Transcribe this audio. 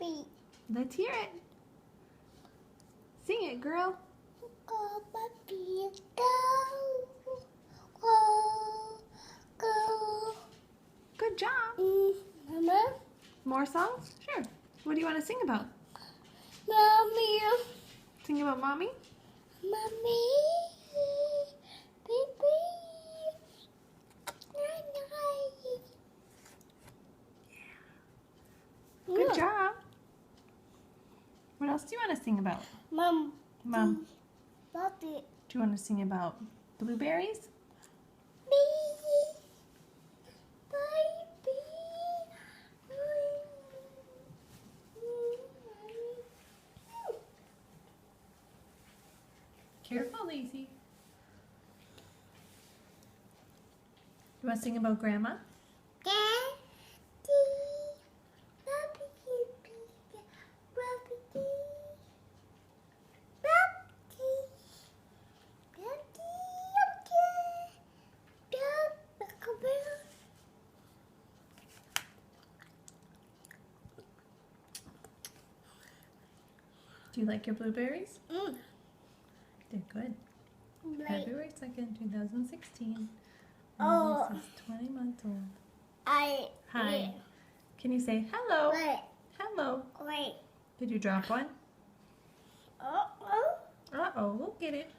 puppy. Let's hear it. Sing it, girl. Go, puppy, go. Go, go. Good job. Mama? More songs? Sure. What do you want to sing about? Mommy. Sing about mommy? Mommy. Baby. Good job. What else do you want to sing about? Mom. Mom, Puppy. do you want to sing about blueberries? Careful, Lacey. You want to sing about grandma? Do you like your blueberries? They're good. February 2nd, 2016. Oh. This is 20 months old. I. Hi. Can you say hello? Wait. Hello. Wait. Did you drop one? Uh-oh. Uh-oh, we'll get it.